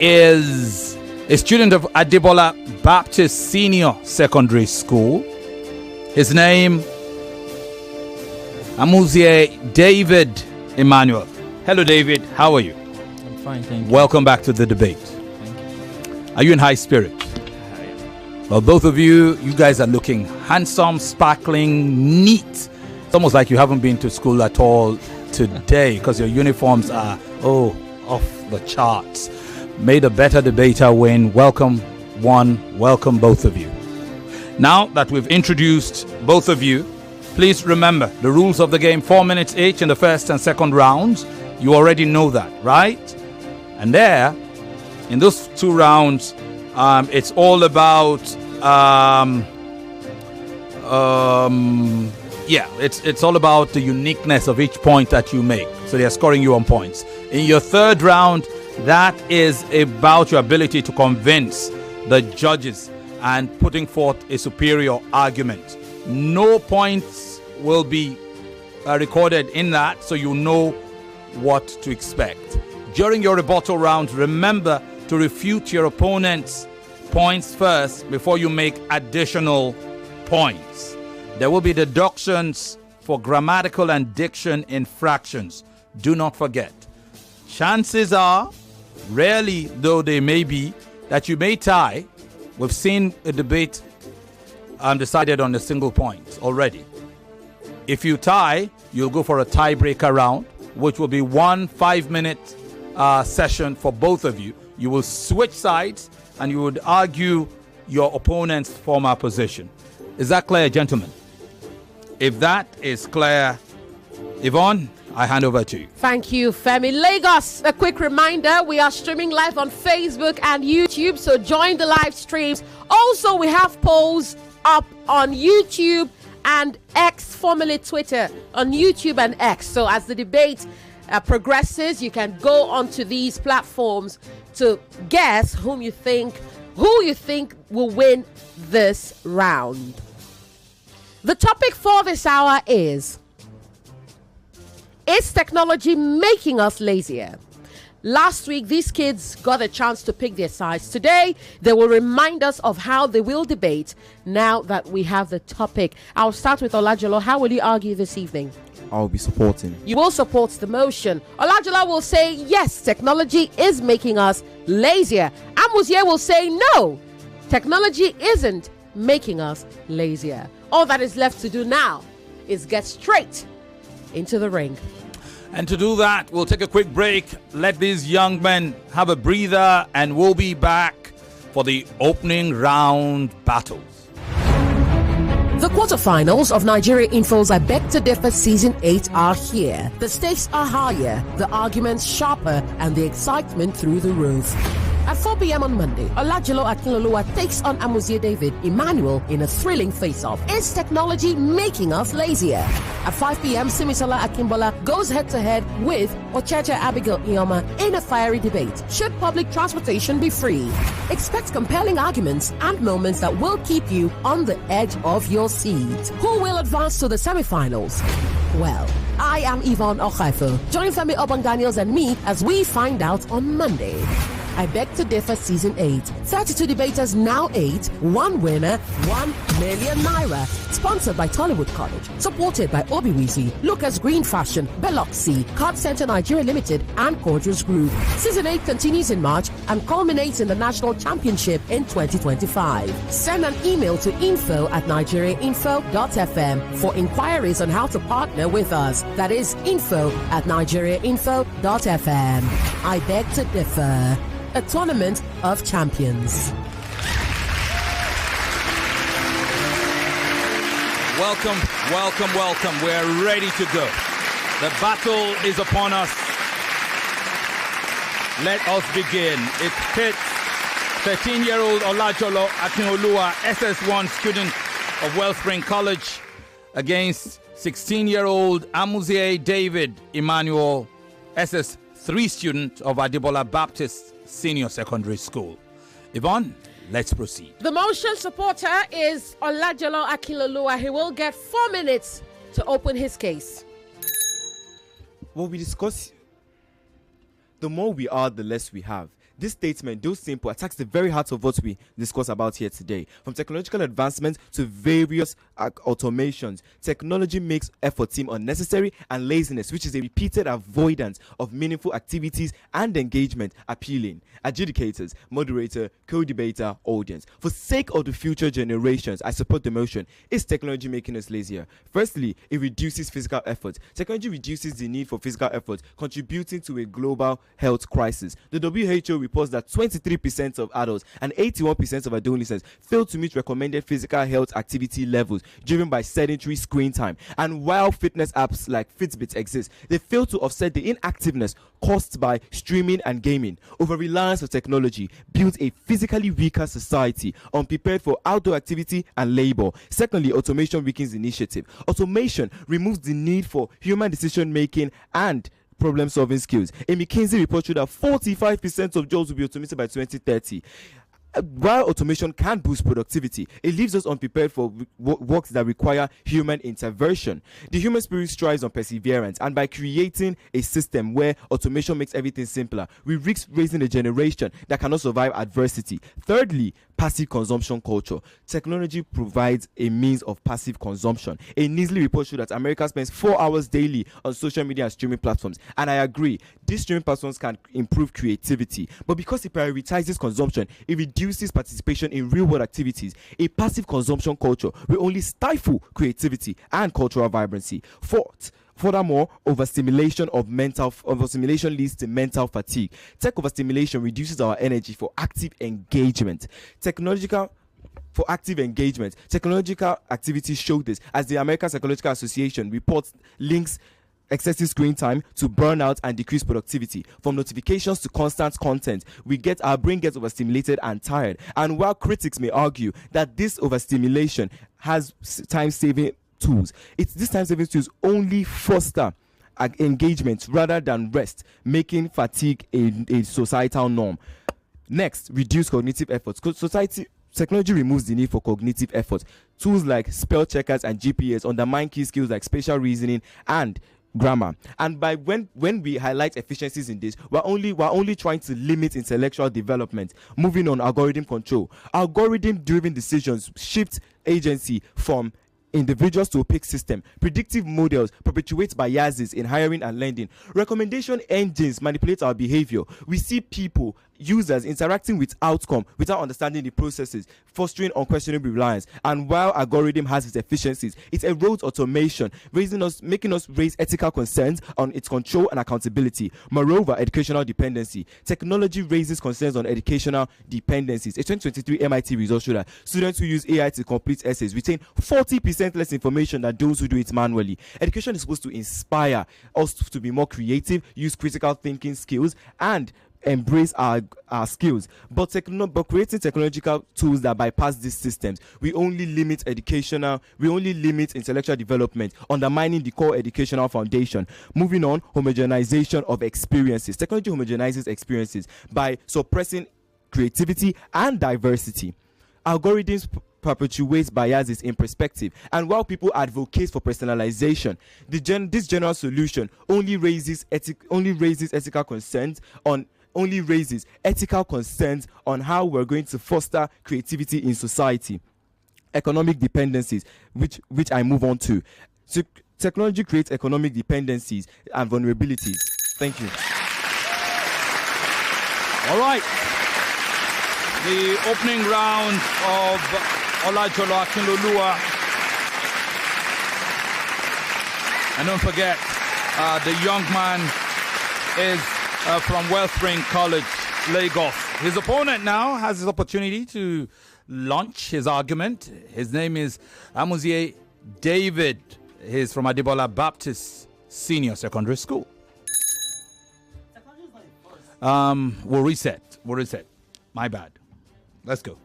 is a student of Adebola Baptist Senior Secondary School. His name, Amuzie David Emmanuel. Hello, David. How are you? I'm fine, thank you. Welcome back to the debate. Thank you. Are you in high spirit? Well, both of you guys are looking handsome, sparkling, neat. It's almost like you haven't been to school at all today because your uniforms are, off the charts. May the better debater win. Welcome, one. Welcome, both of you. Now that we've introduced both of you, please remember the rules of the game. 4 minutes each in the first and second rounds. You already know that, right? And there, in those 2 rounds, it's all about it's all about the uniqueness of each point that you make. So they're scoring you on points. In your third round, that is about your ability to convince the judges and putting forth a superior argument. No points will be recorded in that, so you know what to expect. During your rebuttal round, remember to refute your opponent's points first before you make additional points. There will be deductions for grammatical and diction infractions. Do not forget. Chances are, rarely though they may be, that you may tie. We've seen a debate decided on a single point already. If you tie, you'll go for a tiebreaker round, which will be 1 5-minute session for both of you. You will switch sides and you would argue your opponent's former position. Is that clear, gentlemen? If that is clear, Yvonne, I hand over to you. Thank you, Femi. Lagos, a quick reminder, we are streaming live on Facebook and YouTube, so join the live streams. Also, we have polls up on YouTube and X, formerly Twitter, on YouTube and X. So as the debate progresses, you can go onto these platforms to guess who you think will win this round. The topic for this hour is technology making us lazier? Last week, these kids got a chance to pick their sides. Today, they will remind us of how they will debate now that we have the topic. I'll start with Olajolo. How will you argue this evening? I'll be supporting. You will support the motion. Olajolo will say, yes, technology is making us lazier. Amuzie will say, no, technology isn't making us lazier. All that is left to do now is get straight into the ring. And to do that, we'll take a quick break, let these young men have a breather, and we'll be back for the opening round battles. The quarterfinals of Nigeria Info's I Beg to Differ Season 8 are here. The stakes are higher, the arguments sharper, and the excitement through the roof. At 4 p.m. on Monday, Olajolo Akinloluwa takes on Amuzie David Emmanuel in a thrilling face-off. Is technology making us lazier? At 5 p.m., Simisola Akimbola goes head-to-head with Ocheche Abigail Ioma in a fiery debate. Should public transportation be free? Expect compelling arguments and moments that will keep you on the edge of your seat. Who will advance to the semi-finals? Well, I am Yvonne Okhaifo. Join Femi, Obong-Daniels and me as we find out on Monday. I Beg to Differ Season 8. 32 debaters, now 8. One winner, 1 million naira. Sponsored by Tollywood College. Supported by Obiwizi, Lucas Green Fashion, Beloxi, Card Center Nigeria Limited, and Cordials Group. Season 8 continues in March and culminates in the National Championship in 2025. Send an email to info@nigeriainfo.fm for inquiries on how to partner with us. That is info@nigeriainfo.fm. I Beg to Differ. A tournament of champions. Welcome, welcome, welcome. We're ready to go. The battle is upon us. Let us begin. It pits 13-year-old Olajolo Akinloluwa, SS1 student of Wellspring College, against 16-year-old Amuzie David Emmanuel, SS3 student of Adebola Baptist Senior Secondary School. Yvonne, let's proceed. The motion supporter is Olajolo Akinloluwa. He will get 4 minutes to open his case. What we discuss, the more we are, the less we have. This statement, though simple, attacks the very heart of what we discuss about here today. From technological advancements to various automations, technology makes effort seem unnecessary, and laziness, which is a repeated avoidance of meaningful activities and engagement, appealing. Adjudicators, moderator, co-debater, audience. For sake of the future generations, I support the motion. Is technology making us lazier? Firstly, it reduces physical effort. Technology reduces the need for physical effort, contributing to a global health crisis. The WHO reports that 23% of adults and 81% of adolescents fail to meet recommended physical health activity levels, driven by sedentary screen time. And while fitness apps like Fitbit exist, they fail to offset the inactiveness caused by streaming and gaming. Over-reliance on technology builds a physically weaker society, unprepared for outdoor activity and labor. Secondly, automation weakens initiative. Automation removes the need for human decision-making and problem-solving skills. A McKinsey report showed that 45% of jobs will be automated by 2030. While automation can boost productivity, it leaves us unprepared for works that require human intervention. The human spirit strives on perseverance, and by creating a system where automation makes everything simpler, we risk raising a generation that cannot survive adversity. Thirdly, passive consumption culture. Technology provides a means of passive consumption. A Nisley report showed that America spends 4 hours daily on social media and streaming platforms, and I agree, these streaming platforms can improve creativity, but because it prioritizes consumption, it reduces participation in real-world activities. A passive consumption culture will only stifle creativity and cultural vibrancy. Furthermore, overstimulation leads to mental fatigue. Tech overstimulation reduces our energy for active engagement. Technological activities show this, as the American Psychological Association reports links excessive screen time to burnout and decreased productivity. From notifications to constant content, our brain gets overstimulated and tired. And while critics may argue that this overstimulation has time-saving tools, these time-saving tools only foster engagement rather than rest, making fatigue a societal norm. Next, reduce cognitive efforts. Technology removes the need for cognitive effort. Tools like spell checkers and GPS undermine key skills like spatial reasoning and grammar. And by when we highlight efficiencies in this, we're only trying to limit intellectual development. Moving on, algorithm control. Algorithm-driven decisions shift agency from individuals to opaque system. Predictive models perpetuate biases in hiring and lending. Recommendation engines manipulate our behavior. We see users interacting with outcome without understanding the processes, fostering unquestionable reliance. And while algorithm has its efficiencies, it erodes automation, making us raise ethical concerns on its control and accountability. Moreover, educational dependency. Technology raises concerns on educational dependencies. A 2023 MIT result showed that students who use AI to complete essays retain 40% less information than those who do it manually. Education is supposed to inspire us to be more creative, use critical thinking skills, and embrace our skills, but creating technological tools that bypass these systems, we only limit intellectual development, undermining the core educational foundation. Moving on, homogenization of experiences. Technology homogenizes experiences by suppressing creativity and diversity. Algorithms perpetuates biases in perspective, and while people advocate for personalization, this general solution only raises ethical concerns on how we're going to foster creativity in society. Economic dependencies, which I move on to. So technology creates economic dependencies and vulnerabilities. Thank you. All right. The opening round of Olajolo Akinloluwa. And don't forget, the young man is from Wellspring College, Lagos. His opponent now has his opportunity to launch his argument. His name is Amuzie David. He's from Adebola Baptist Senior Secondary School. We'll reset. My bad. Let's go.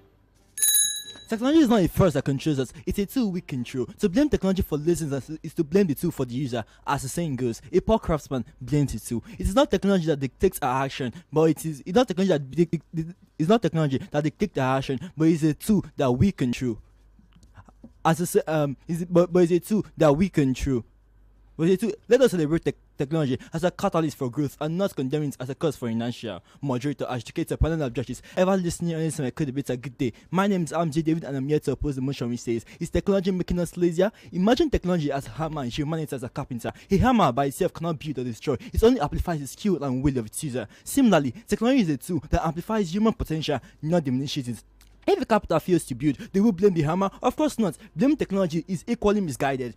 Technology is not a force that controls us, it's a tool we control. To blame technology for laziness is to blame the tool for the user. As the saying goes, a poor craftsman blames the tool. It is not technology that dictates our action, but it's not technology that dictates our action, but it's a tool that we control. But it's a tool that we control. Let us celebrate technology as a catalyst for growth and not condemning it as a cause for inertia. Moderator, educator, panel of judges, ever listening on this debate, a good day. My name is Amuzie David and I'm here to oppose the motion which says, is technology making us lazier? Imagine technology as a hammer and humanity as a carpenter. A hammer by itself cannot build or destroy. It only amplifies the skill and will of its user. Similarly, technology is a tool that amplifies human potential, not diminishes it. If a carpenter fails to build, they will blame the hammer? Of course not. Blame technology is equally misguided.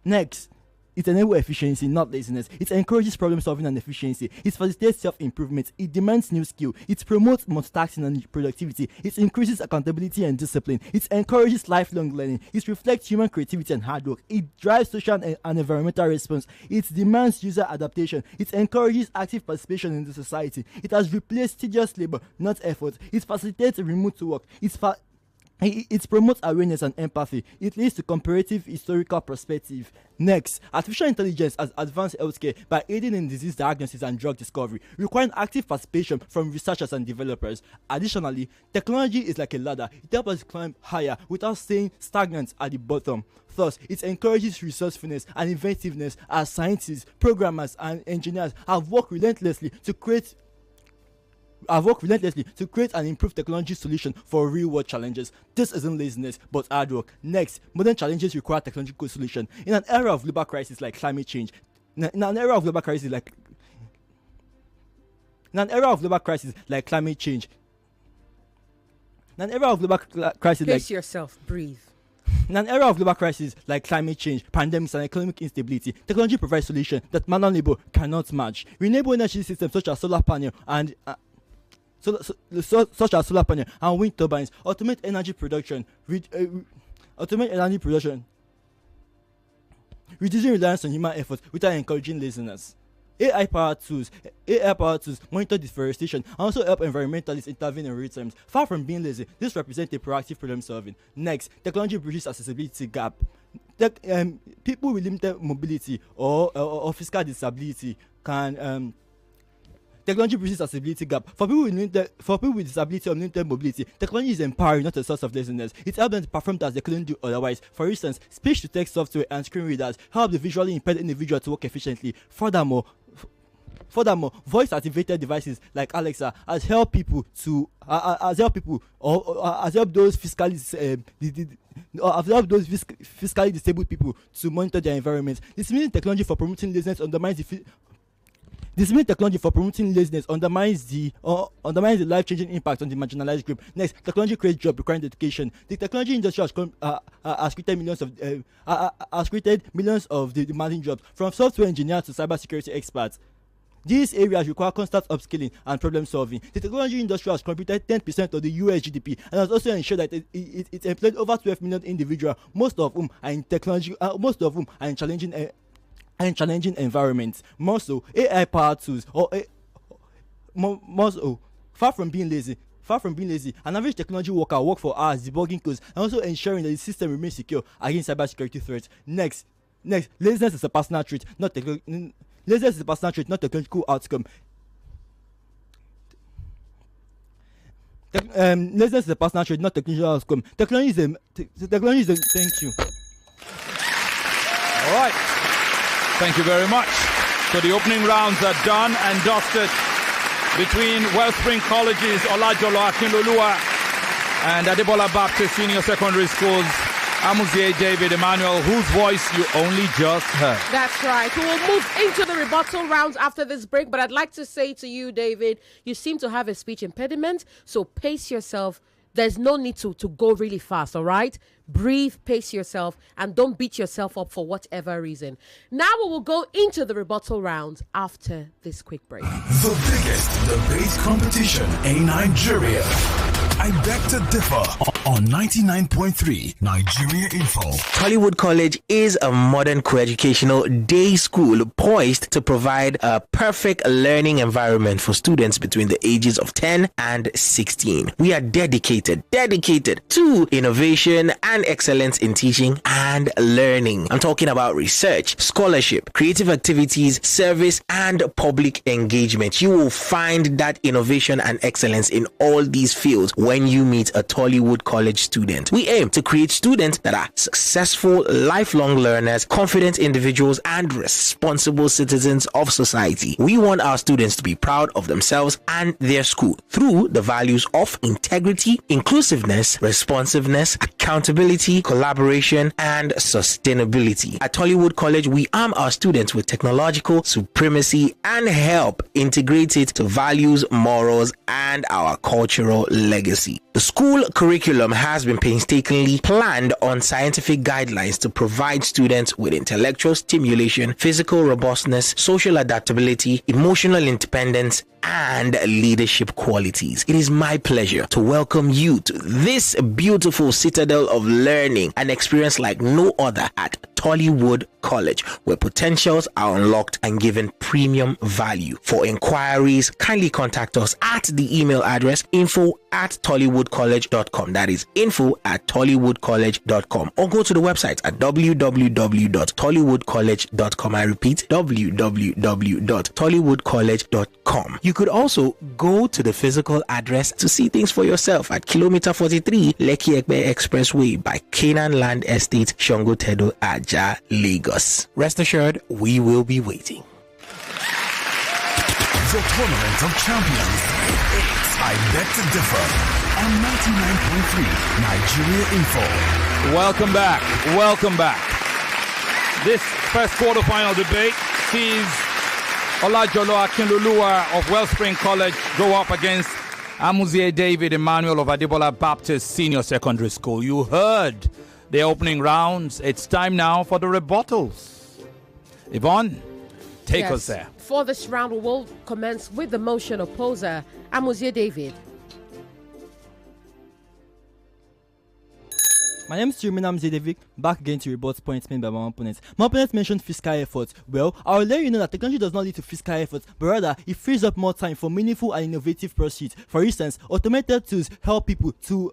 Next, it enables efficiency, not laziness. It encourages problem solving and efficiency. It facilitates self-improvement. It demands new skill. It promotes multitasking and productivity. It increases accountability and discipline. It encourages lifelong learning. It reflects human creativity and hard work. It drives social and environmental response. It demands user adaptation. It encourages active participation in the society. It has replaced tedious labor, not effort. It facilitates remote work. It promotes awareness and empathy. It leads to comparative historical perspective. Next, artificial intelligence has advanced healthcare by aiding in disease diagnosis and drug discovery, requiring active participation from researchers and developers. Additionally, technology is like a ladder. It helps us climb higher without staying stagnant at the bottom. Thus, it encourages resourcefulness and inventiveness as scientists, programmers, and engineers have worked relentlessly to create and improve technology solution for real-world challenges. This isn't laziness, but hard work. Next, modern challenges require technological solution. In an era of global crisis like climate change, climate change, pace yourself, breathe. In an era of global crises like climate change, pandemics, and economic instability, technology provides solutions that manual labor cannot match. Renewable energy systems such as solar panel and wind turbines automate energy production, reducing reliance on human effort without encouraging laziness. AI-powered tools monitor deforestation and also help environmentalists intervene in real time. Far from being lazy, this represents a proactive problem solving. Next, technology bridges accessibility gap. People with limited mobility or physical disability can technology bridges accessibility gap. For people with disability or limited mobility, technology is empowering, not a source of laziness. It helps them to perform tasks they couldn't do otherwise. For instance, speech-to-text software and screen readers help the visually impaired individual to work efficiently. Furthermore, voice-activated devices like Alexa has helped those physically disabled people to monitor their environment. This means technology for promoting laziness undermines the life-changing impact on the marginalized group. Next, technology creates jobs requiring dedication. The technology industry has created millions of the demanding jobs, from software engineers to cybersecurity experts. These areas require constant upskilling and problem solving. The technology industry has contributed 10% of the US GDP and has also ensured that it employed over 12 million individuals, most of whom are in challenging environments. More so, AI-powered tools far from being lazy, an average technology worker works for hours debugging codes and also ensuring that the system remains secure against cybersecurity threats. Next, laziness is a personal trait, not technological outcome. Laziness is a personal trait, not technological outcome. Technology is a thank you. All right. Thank you very much. So the opening rounds are done and dusted between Wellspring College's Olajolo, Akinloluwa, and Adebola Baptist Senior Secondary School's Amuzie, David, Emmanuel, whose voice you only just heard. That's right. We will move into the rebuttal rounds after this break, but I'd like to say to you, David, you seem to have a speech impediment, so pace yourself. There's no need to go really fast, all right? Breathe, pace yourself, and don't beat yourself up for whatever reason. Now we will go into the rebuttal rounds after this quick break. The biggest debate competition in Nigeria. I beg to differ on 99.3 Nigeria Info. Hollywood College is a modern co-educational day school poised to provide a perfect learning environment for students between the ages of 10 and 16. We are dedicated to innovation and excellence in teaching and learning. I'm talking about research, scholarship, creative activities, service, and public engagement. You will find that innovation and excellence in all these fields when you meet a Tollywood College student. We aim to create students that are successful, lifelong learners, confident individuals, and responsible citizens of society. We want our students to be proud of themselves and their school through the values of integrity, inclusiveness, responsiveness, accountability, collaboration, and sustainability. At Tollywood College, we arm our students with technological supremacy and help integrate it to values, morals, and our cultural legacy. The school curriculum has been painstakingly planned on scientific guidelines to provide students with intellectual stimulation, physical robustness, social adaptability, emotional independence, and leadership qualities. It is my pleasure to welcome you to this beautiful citadel of learning, an experience like no other at Tollywood College, where potentials are unlocked and given premium value. For inquiries, kindly contact us at the email address info@tollywoodcollege.com. That is info@tollywoodcollege.com, or go to the website at www.tollywoodcollege.com. I repeat, www.tollywoodcollege.com. You could also go to the physical address to see things for yourself at kilometer 43 Lekki Ekpe Expressway by Canaan Land Estate, Shongo Tedo, Aja, Lagos. Rest assured, we will be waiting. The Tournament of Champions. It's I Beg to Differ on 99.3 Nigeria Info. Welcome back. Welcome back. This first quarterfinal debate sees Olajolo Akinloluwa of Wellspring College go up against Amuzie David Emmanuel of Adebola Baptist Senior Secondary School. You heard the opening rounds. It's time now for the rebuttals. Yvonne, take us there. For this round, we will commence with the motion opposer, Amuzie David. My name is Amuzie David, back again to rebut points made by my opponent. My opponent mentioned fiscal efforts. Well, I will let you know that technology does not lead to fiscal efforts, but rather it frees up more time for meaningful and innovative pursuits. For instance, automated tools help people to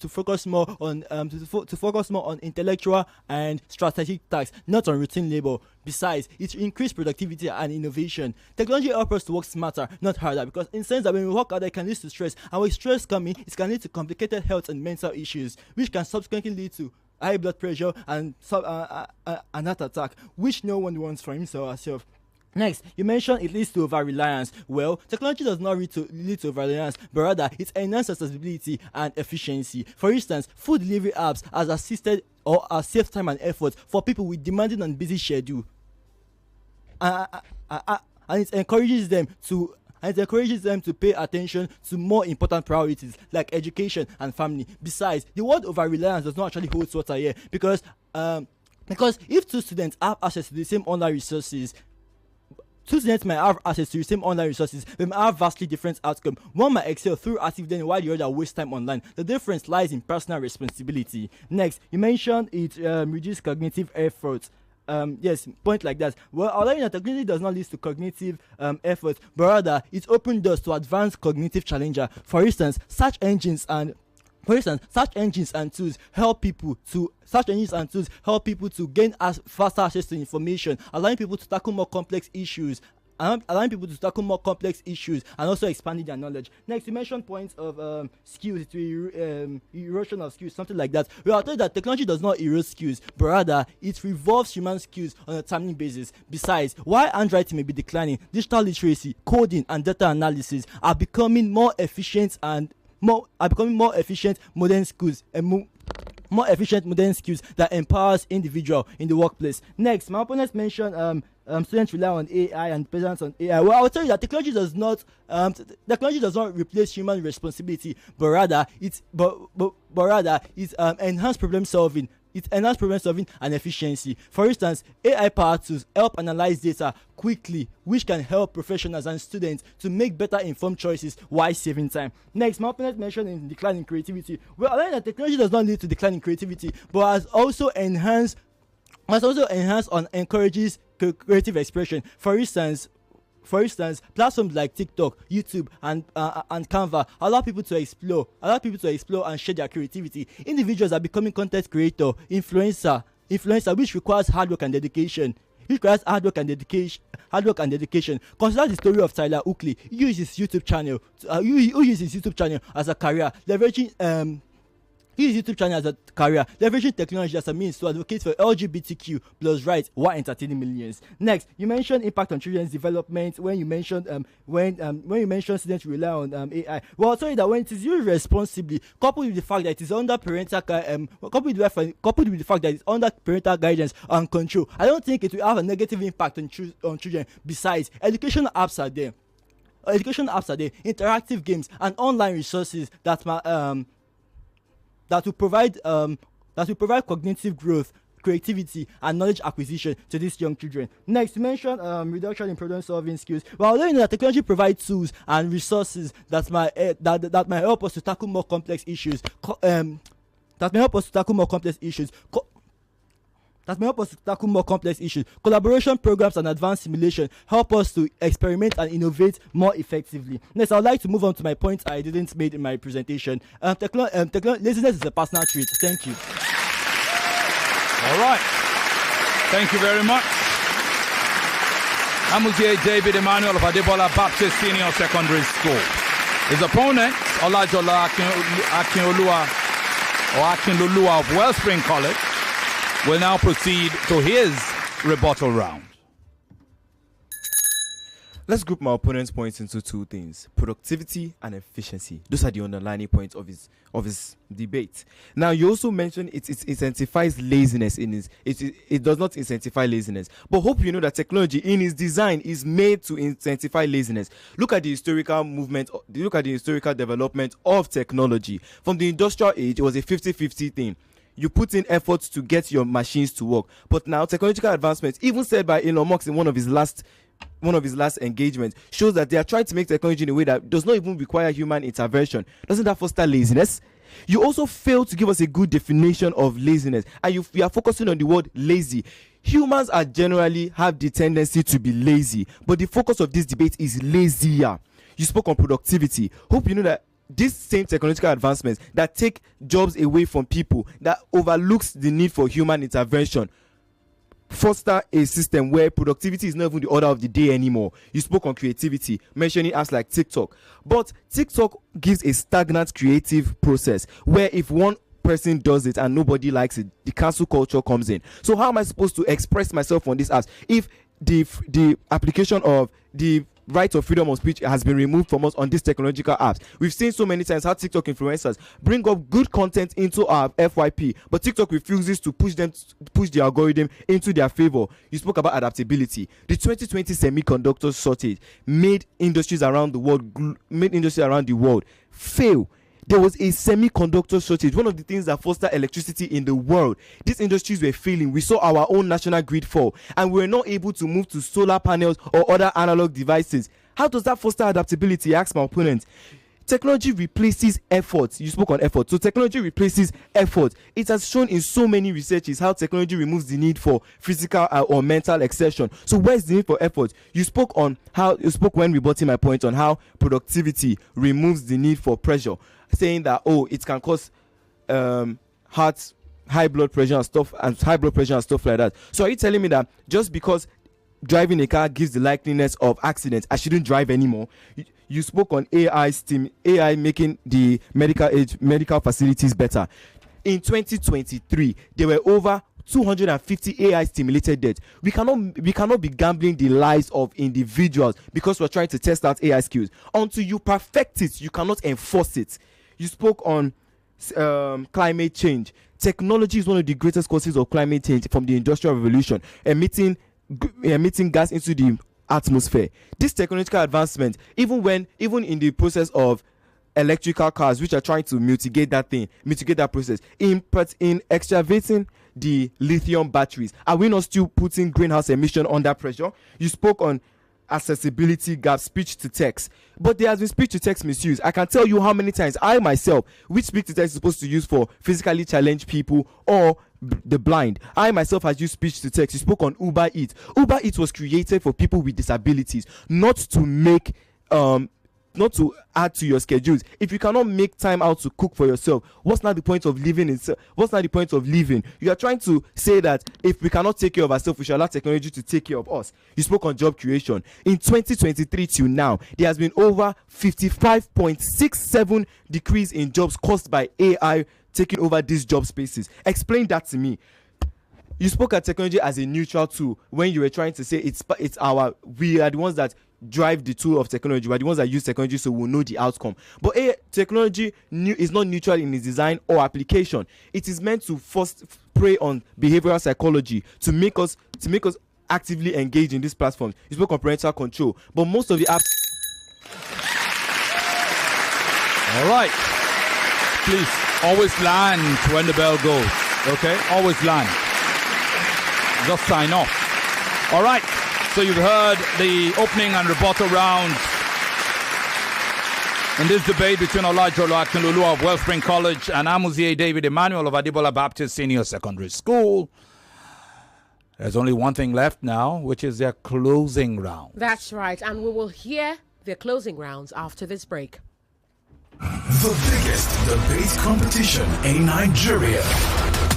focus more on to focus more on intellectual and strategic tasks, not on routine labor. Besides, it increases productivity and innovation. Technology helps us to work smarter, not harder, because in the sense that when we work harder, it can lead to stress, and with stress coming, it can lead to complicated health and mental issues, which can subsequently lead to high blood pressure and an heart attack, which no one wants for himself or herself. Next, you mentioned it leads to over-reliance. Well, technology does not lead to over-reliance, but rather it enhances accessibility and efficiency. For instance, food delivery apps has assisted or has saved time and effort for people with demanding and busy schedule. And it encourages them to pay attention to more important priorities like education and family. Besides, the word over-reliance does not actually hold water here, because if two students have access to the same online resources, two students might have access to the same online resources, they might have vastly different outcomes. One might excel through active learning while the other wastes time online. The difference lies in personal responsibility. Next, you mentioned it reduces cognitive effort. Yes, point like that. Well, I'll let you know technology does not lead to cognitive effort, but rather it opens doors to advanced cognitive challenger. For instance, search engines and tools help people to gain faster access to information, allowing people to tackle more complex issues. And also expanding their knowledge. Next, you mentioned points of skills, erosion of skills, something like that. We are told that technology does not erode skills, but rather it revolves human skills on a timely basis. Besides, while handwriting may be declining, digital literacy, coding, and data analysis are becoming more efficient modern skills that empowers individual in the workplace. Next, my opponents mentioned students rely on AI and dependence on AI. Well, I will tell you that technology does not replace human responsibility, but rather it's enhanced problem solving. It enhances problem solving and efficiency. For instance, AI-powered tools help analyze data quickly, which can help professionals and students to make better informed choices while saving time. Next, my opponent mentioned in decline in creativity. Well, I learned that technology does not lead to decline in creativity, but has also enhanced and encourages creative expression. For instance, platforms like TikTok, YouTube, and Canva allow people to explore and share their creativity. Individuals are becoming content creator, influencer, which requires hard work and dedication. It requires hard work and dedication. Consider the story of Tyler Oakley. He used his YouTube channel as a career, leveraging technology as a means to advocate for LGBTQ plus rights while entertaining millions. Next, you mentioned impact on children's development when you mentioned students rely on AI. Well, sorry that when it is used responsibly, coupled with the fact that it is under parental guidance and control, I don't think it will have a negative impact on children. Besides, educational apps are there, interactive games and online resources that will provide cognitive growth, creativity, and knowledge acquisition to these young children. Next, you mentioned reduction in problem-solving skills. Well, although that technology provides tools and resources that might help us to tackle more complex issues. Collaboration programs and advanced simulation help us to experiment and innovate more effectively. Next, I would like to move on to my point I didn't make in my presentation. Laziness is a personal trait. Thank you. All right. Thank you very much. Amuzie David Emmanuel of Adebola Baptist Senior Secondary School. His opponent, Olajolo Akinloluwa of Wellspring College, will now proceed to his rebuttal round. Let's group my opponent's points into two things: productivity and efficiency. Those are the underlying points of his debate. Now, you also mentioned it incentivize laziness it does not incentivize laziness. But hope you know that technology in its design is made to incentivize laziness. Look at the historical development of technology. From the industrial age, it was a 50-50 thing. You put in efforts to get your machines to work. But now technological advancements, even said by Elon Musk in one of his last engagements, shows that they are trying to make technology in a way that does not even require human intervention. Doesn't that foster laziness? You also fail to give us a good definition of laziness, and you are focusing on the word lazy. Humans are generally have the tendency to be lazy, but the focus of this debate is lazier. You spoke on productivity. Hope you know that these same technological advancements that take jobs away from people, that overlooks the need for human intervention, foster a system where productivity is not even the order of the day anymore. You spoke on creativity, mentioning apps like TikTok. But TikTok gives a stagnant creative process where if one person does it and nobody likes it, the cancel culture comes in. So how am I supposed to express myself on these apps if the application of the right of freedom of speech has been removed from us on these technological apps? We've seen so many times how TikTok influencers bring up good content into our FYP, but TikTok refuses to push the algorithm into their favor. You spoke about adaptability. The 2020 semiconductor shortage made industries around the world fail. There was a semiconductor shortage, one of the things that foster electricity in the world. These industries were failing. We saw our own national grid fall, and we were not able to move to solar panels or other analog devices. How does that foster adaptability? I asked my opponent. Technology replaces effort. You spoke on effort. So technology replaces effort. It has shown in so many researches how technology removes the need for physical or mental exertion. So where's the need for effort? You spoke when rebutting my point on how productivity removes the need for pressure, saying that it can cause high blood pressure and stuff like that. So are you telling me that just because driving a car gives the likeliness of accidents, I shouldn't drive anymore? You spoke on AI making the medical facilities better. In 2023, there were over 250 AI stimulated deaths. We cannot be gambling the lives of individuals because we're trying to test out AI skills. Until you perfect it, you cannot enforce it. You spoke on climate change. Technology is one of the greatest causes of climate change from the Industrial Revolution, emitting gas into the atmosphere. This technological advancement, even in the process of electrical cars, which are trying to mitigate that process, in excavating the lithium batteries, are we not still putting greenhouse emission under pressure? You spoke on accessibility gap, speech to text, but there has been speech to text misuse. I can tell you how many times I myself, which speech to text is supposed to use for physically challenged people or the blind, I myself has used speech to text. You spoke on Uber Eats. Uber Eats was created for people with disabilities, not to make add to your schedules. If you cannot make time out to cook for yourself, what's not the point of living? What's not the point of living? You are trying to say that if we cannot take care of ourselves, we should allow technology to take care of us. You spoke on job creation. In 2023 till now, there has been over 55.67 decrease in jobs caused by AI taking over these job spaces. Explain that to me. You spoke at technology as a neutral tool when you were trying to say we are the ones that drive the tool of technology. We are the ones that use technology, so we'll know the outcome. But technology is not neutral in its design or application. It is meant to first prey on behavioral psychology to make us actively engage in these platforms. You spoke on parental control, but most of the apps. All right. Please always land when the bell goes. Okay, always land. Just sign off. All right. So you've heard the opening and rebuttal round in this debate between Olajolo Akinloluwa of Wellspring College and Amuzie David Emmanuel of Adebola Baptist Senior Secondary School. There's only one thing left now, which is their closing round. That's right. And we will hear their closing rounds after this break. The biggest debate competition in Nigeria.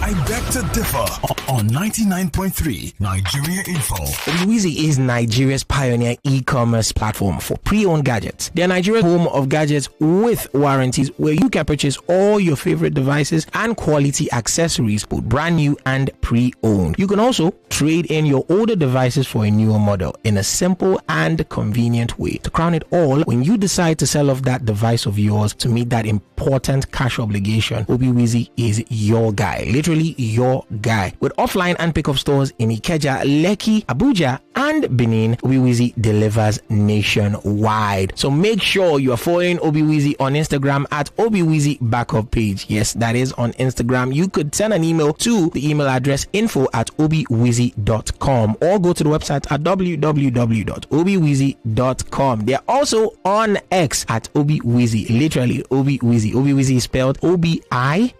I beg to differ on 99.3 Nigeria Info. Obiwizi is Nigeria's pioneer e-commerce platform for pre-owned gadgets. They are Nigeria's home of gadgets with warranties where you can purchase all your favorite devices and quality accessories, both brand new and pre-owned. You can also trade in your older devices for a newer model in a simple and convenient way. To crown it all, when you decide to sell off that device of yours to meet that important cash obligation, Obiwizi is your guy. Literally your guy. With offline and pickup stores in Ikeja, Lekki, Abuja, and Benin, Obiwizi delivers nationwide. So make sure you are following Obiwizi on Instagram at Obiwizi Backup Page. Yes, that is on Instagram. You could send an email to the email address info@obiwizi.com or go to the website at www.obiwizi.com. They are also on X at Obiwizi. Literally Obiwizi. Obiwizi is spelled Obiwezi.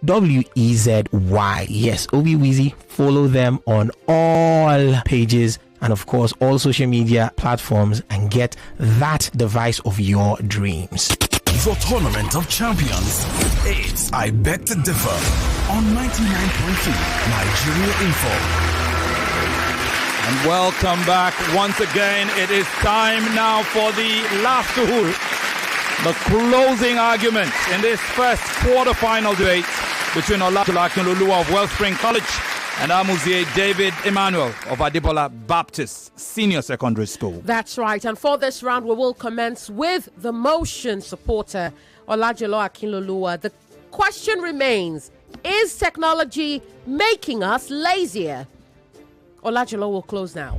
Yes, Obiwizi. Follow them on all pages and of course all social media platforms and get that device of your dreams. The Tournament of Champions. It's I Beg to Differ on 99.3 Nigeria Info. And welcome back once again. It is time now for the last duel, the closing argument in this first quarter-final debate between Olajolo Akinloluwa of Wellspring College and Amuzie David Emmanuel of Adebola Baptist Senior Secondary School. That's right. And for this round, we will commence with the motion supporter, Olajolo Akinloluwa. The question remains, is technology making us lazier? Olajolo will close now.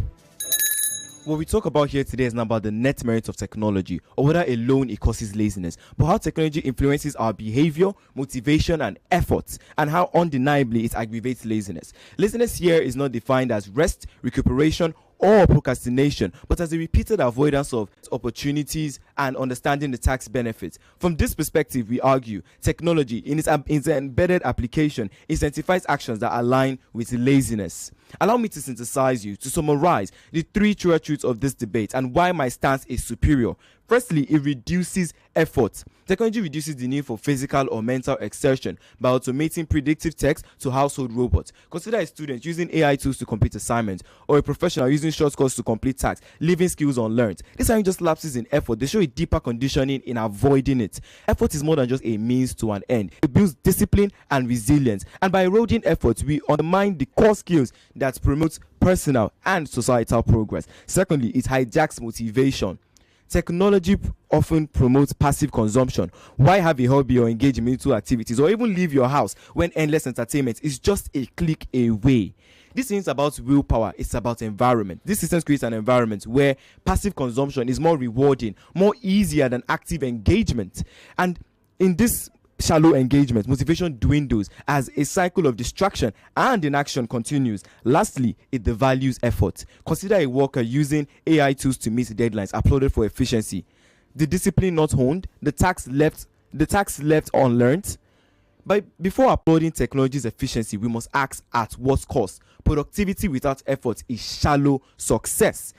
What we talk about here today is not about the net merits of technology or whether alone it causes laziness, but how technology influences our behavior, motivation, and efforts, and how undeniably it aggravates laziness. Laziness here is not defined as rest, recuperation, or procrastination, but as a repeated avoidance of opportunities and understanding the tax benefits. From this perspective, we argue technology in its embedded application incentivize actions that align with laziness. Allow me to synthesize you, to summarize the three truths of this debate and why my stance is superior. Firstly, it reduces effort. Technology reduces the need for physical or mental exertion by automating predictive text to household robots. Consider a student using AI tools to complete assignments, or a professional using shortcuts to complete tasks, leaving skills unlearned. These aren't just lapses in effort, they show a deeper conditioning in avoiding it. Effort is more than just a means to an end. It builds discipline and resilience, and by eroding effort, we undermine the core skills that promote personal and societal progress. Secondly, it hijacks motivation. Technology often promotes passive consumption. Why have a hobby or engage in meaningful activities or even leave your house when endless entertainment is just a click away? This isn't about willpower, it's about environment. This system creates an environment where passive consumption is more rewarding, more easier than active engagement. And in this shallow engagement, motivation dwindles as a cycle of distraction and inaction continues. Lastly, it devalues effort. Consider a worker using AI tools to meet deadlines applauded for efficiency. The discipline not honed, the task left unlearned. But before applauding technology's efficiency, we must ask at what cost. Productivity without effort is shallow success.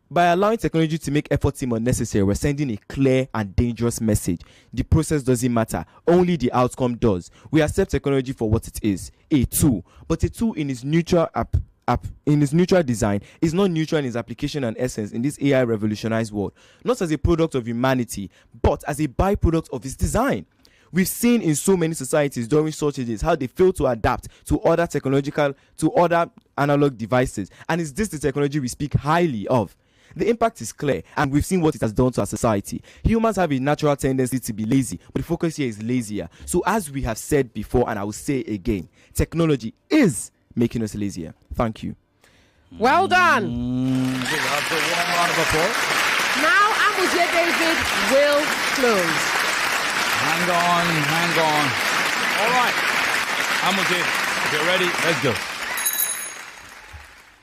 By allowing technology to make effort seem unnecessary, we're sending a clear and dangerous message. The process doesn't matter, only the outcome does. We accept technology for what it is, a tool, but a tool in its neutral design is not neutral in its application and essence in this AI revolutionized world, not as a product of humanity, but as a byproduct of its design. We've seen in so many societies during such ages how they fail to adapt to other analog devices, and it's this the technology we speak highly of. The impact is clear, and we've seen what it has done to our society. Humans have a natural tendency to be lazy, but the focus here is lazier. So as we have said before, and I will say again, technology is making us lazier. Thank you. Well done. Give us a warm round of applause. Now Amuzie David will close. Hang on. All right. Amuzie, get ready. Let's go.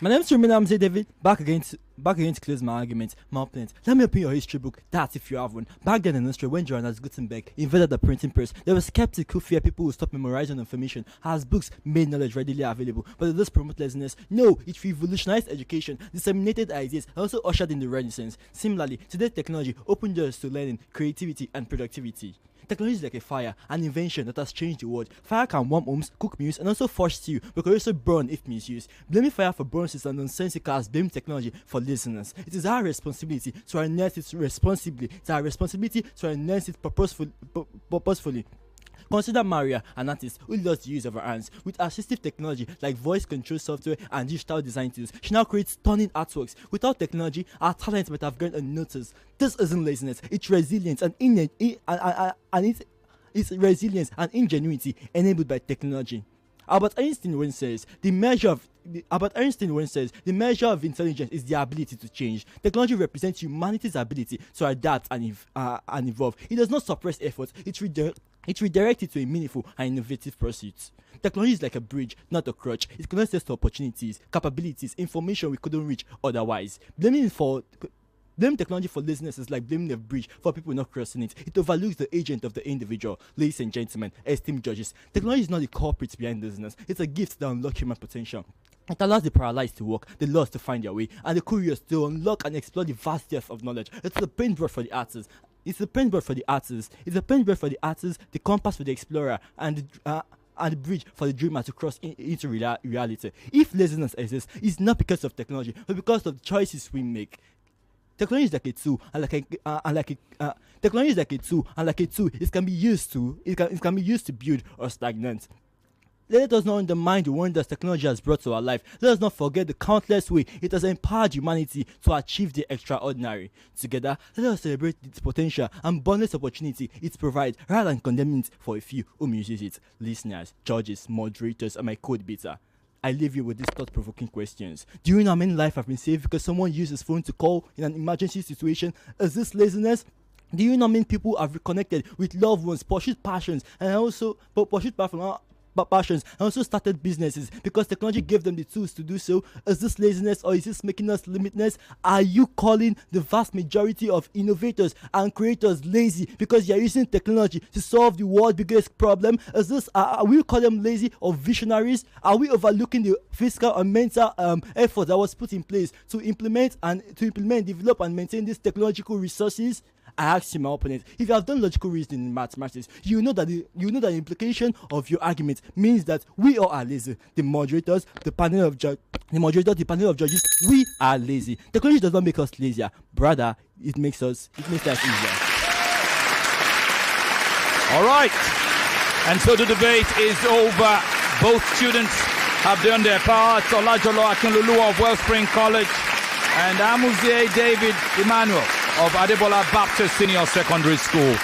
My name is Amuzie David, back again to close my argument, my opponent. Let me open your history book, that if you have one. Back then in history, when Johannes Gutenberg invented the printing press, there were skeptics who feared people would stop memorizing information as books made knowledge readily available. But did this promote laziness? No, it revolutionized education, disseminated ideas, and also ushered in the Renaissance. Similarly, today's technology opened doors to learning, creativity, and productivity. Technology is like a fire, an invention that has changed the world. Fire can warm homes, cook meals, and also forge steel, but can also burn if misused. Blaming fire for burns is as nonsensical as blaming technology for laziness. It is our responsibility to harness it responsibly. It's our responsibility to harness it purposefully. Consider Maria, an artist who loves the use of her hands. With assistive technology like voice control software and digital design tools, she now creates stunning artworks. Without technology, our talent might have gone unnoticed. This isn't laziness; it's resilience and it's resilience and ingenuity enabled by technology. Albert Einstein once says the measure of intelligence is the ability to change. Technology represents humanity's ability to adapt and evolve. It does not suppress efforts. It redirects it to a meaningful and innovative pursuit. Technology is like a bridge, not a crutch. It connects us to opportunities, capabilities, information we couldn't reach otherwise. Blaming technology for laziness is like blaming a bridge for people not crossing it. It overlooks the agent of the individual. Ladies and gentlemen, esteemed judges, technology is not the culprit behind laziness. It's a gift that unlocks human potential. It allows the paralyzed to walk, the lost to find their way, and the curious to unlock and explore the vast depth of knowledge. It's a paintbrush for the artists. The compass for the explorer, and the bridge for the dreamer to cross into reality. If laziness exists, it's not because of technology, but because of the choices we make. Technology is like a tool, it can be used to build or stagnate. Let us not undermine the wonders technology has brought to our life. Let us not forget the countless ways it has empowered humanity to achieve the extraordinary. Together, let us celebrate its potential and boundless opportunity it provides, rather than condemning it for a few who misuse it. Listeners, judges, moderators, and my code beta, I leave you with these thought-provoking questions. Do you know how many lives have been saved because someone used his phone to call in an emergency situation? Is this laziness? Do you know how many people have reconnected with loved ones, pursued passions, and also started businesses because technology gave them the tools to do so? Is this laziness, or is this making us limitless? Are you calling the vast majority of innovators and creators lazy because you are using technology to solve the world's biggest problem? Is this are we calling them lazy or visionaries? Are we overlooking the physical and mental effort that was put in place to implement, develop, and maintain these technological resources? I asked you, my opponent, if you have done logical reasoning in mathematics, you know that the implication of your argument means that we all are lazy. The panel of judges, we are lazy. Technology does not make us lazier, brother. It makes us easier. All right, and so the debate is over. Both students have done their part. Olajolo Akinloluwa of Wellspring College and Amuzie David Emmanuel of Adebola Baptist Senior Secondary School.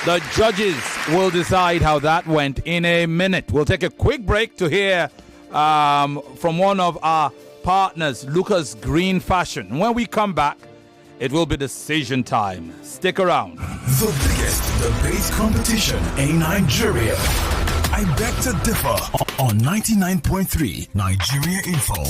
The judges will decide how that went in a minute. We'll take a quick break to hear from one of our partners, Lucas Green Fashion. When we come back, it will be decision time. Stick around. The biggest debate competition in Nigeria. I beg to differ on 99.3 Nigeria Info.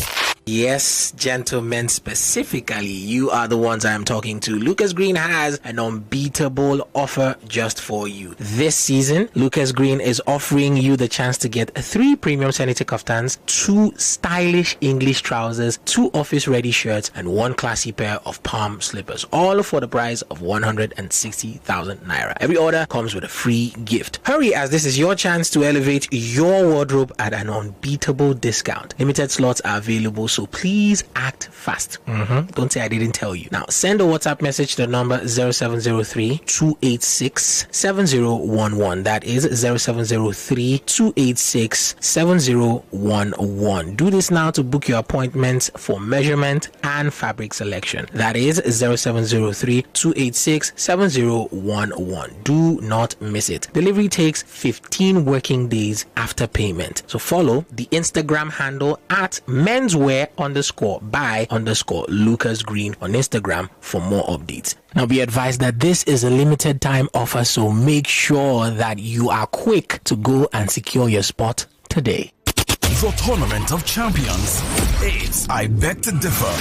Yes, gentlemen, specifically, you are the ones I am talking to. Lucas Green has an unbeatable offer just for you. This season, Lucas Green is offering you the chance to get 3 premium Senator kaftans, 2 stylish English trousers, 2 office-ready shirts, and 1 classy pair of palm slippers, all for the price of 160,000 naira. Every order comes with a free gift. Hurry, as this is your chance to elevate your wardrobe at an unbeatable discount. Limited slots are available, so please act fast. Don't say I didn't tell you. Now, send a WhatsApp message to the number 0703-286-7011. That is 0703-286-7011. Do this now to book your appointments for measurement and fabric selection. That is 0703-286-7011. Do not miss it. Delivery takes 15 working days after payment. So follow the Instagram handle at menswear_by_Lucas Green on Instagram for more updates. Now be advised that this is a limited time offer, so make sure that you are quick to go and secure your spot today. The Tournament of Champions. It's I Beg to Differ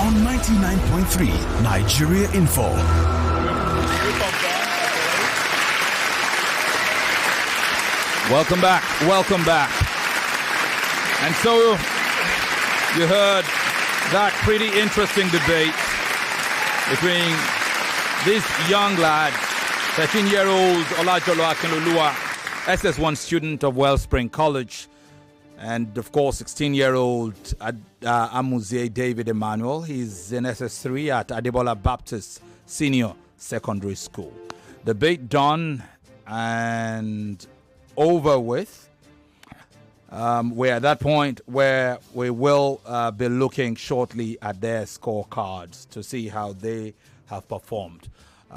on 99.3 Nigeria Info. Welcome back. And so you heard that pretty interesting debate between this young lad, 13-year-old Olajolo Akinloluwa, SS1 student of Wellspring College, and of course 16-year-old Amuzie David Emmanuel. He's in SS3 at Adebola Baptist Senior Secondary School. Debate done and over with. We're at that point where we will be looking shortly at their scorecards to see how they have performed.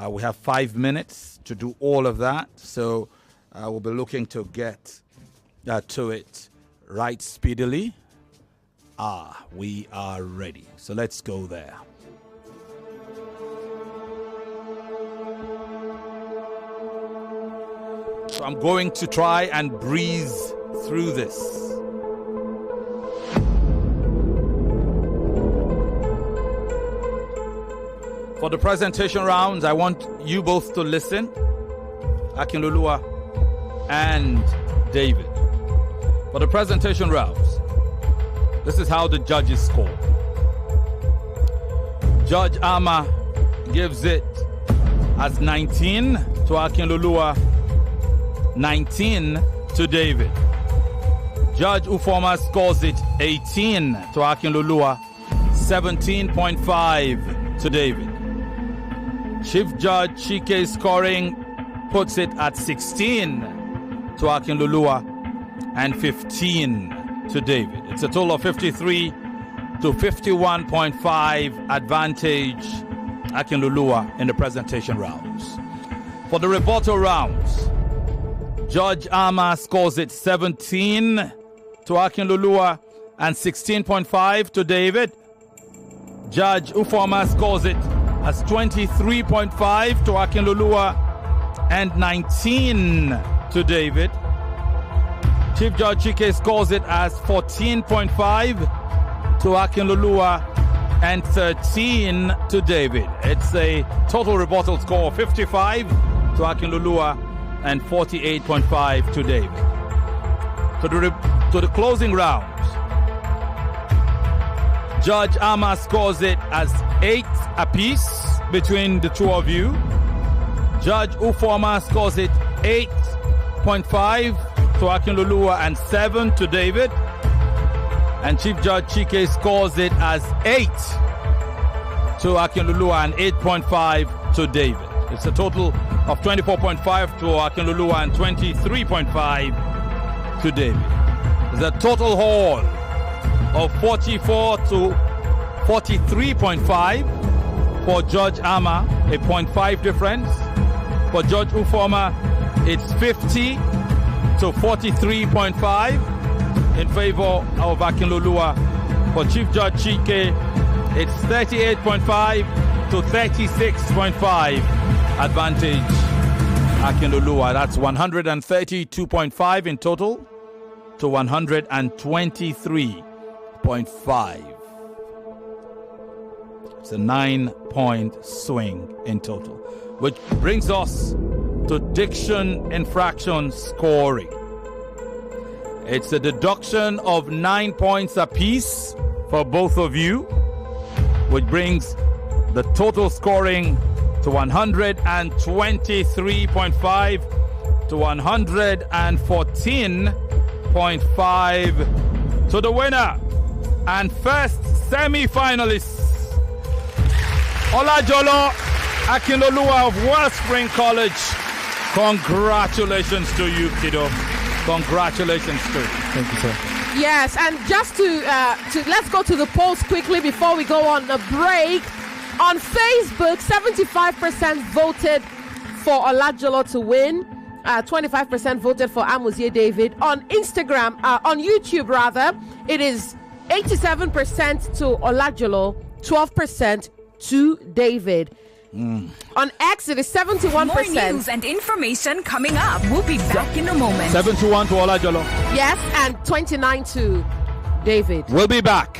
We have 5 minutes to do all of that, so we'll be looking to get to it right speedily. We are ready. So let's go there. So I'm going to try and breeze through this. For the presentation rounds, I want you both to listen, Akinloluwa and David. For the presentation rounds, this is how the judges score. Judge Ama gives it as 19 to Akinloluwa, 19 to David. Judge Ufoma scores it 18 to Akinloluwa, 17.5 to David. Chief Judge Chike scoring puts it at 16 to Akinloluwa and 15 to David. It's a total of 53 to 51.5 advantage Akinloluwa in the presentation rounds. For the rebuttal rounds, Judge Ama scores it 17 to Akinloluwa and 16.5 to David. Judge Ufoma scores it as 23.5 to Akinloluwa and 19 to David. Chief Judge Chike scores it as 14.5 to Akinloluwa and 13 to David. It's a total rebuttal score of 55 to Akinloluwa and 48.5 to David. To the closing rounds, Judge Ama scores it as 8 apiece between the two of you. Judge Ufoma scores it 8.5 to Akinloluwa and 7 to David. And Chief Judge Chike scores it as 8 to Akinloluwa and 8.5 to David. It's a total of 24.5 to Akinloluwa and 23.5 to David. It's a total haul of 44 to 43.5 for Judge Ama, a 0.5 difference. For Judge Ufoma, it's 50 to 43.5 in favor of Akinloluwa. For Chief Judge Chike, it's 38.5 to 36.5 advantage Akinloluwa. That's 132.5 in total to 123.5. It's a 9-point swing in total, which brings us to diction infraction scoring. It's a deduction of 9 points apiece for both of you, which brings the total scoring to 123.5 to 114.5 to the winner and first semi-finalist, Olajolo Akinloluwa of Wellspring College. Congratulations to you, kiddo. Congratulations to you. Thank you, sir. Yes, and just to let's go to the polls quickly before we go on the break. On Facebook, 75% voted for Olajolo to win. 25% voted for Amuzie David. On Instagram, on YouTube rather, it is 87% to Olajolo, 12% to David. On X, it is 71%. More news and information coming up. We'll be back in a moment. 7-1 to Olajolo. Yes, and 29 to David. We'll be back.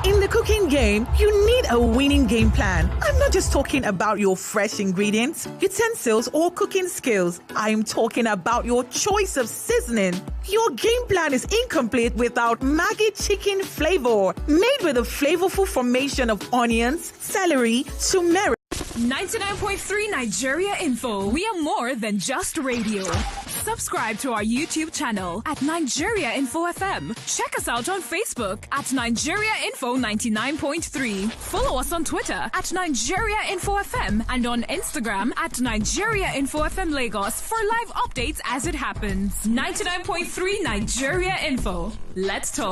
In the cooking game, you need a winning game plan. I'm not just talking about your fresh ingredients, utensils, or cooking skills. I'm talking about your choice of seasoning. Your game plan is incomplete without Maggi chicken flavor, made with a flavorful formation of onions, celery, turmeric. 99.3 Nigeria Info. We are more than just radio. Subscribe to our YouTube channel at Nigeria Info FM. Check us out on Facebook at Nigeria Info 99.3. Follow us on Twitter at Nigeria Info FM and on Instagram at Nigeria Info FM Lagos for live updates as it happens. 99.3 Nigeria Info. Let's talk.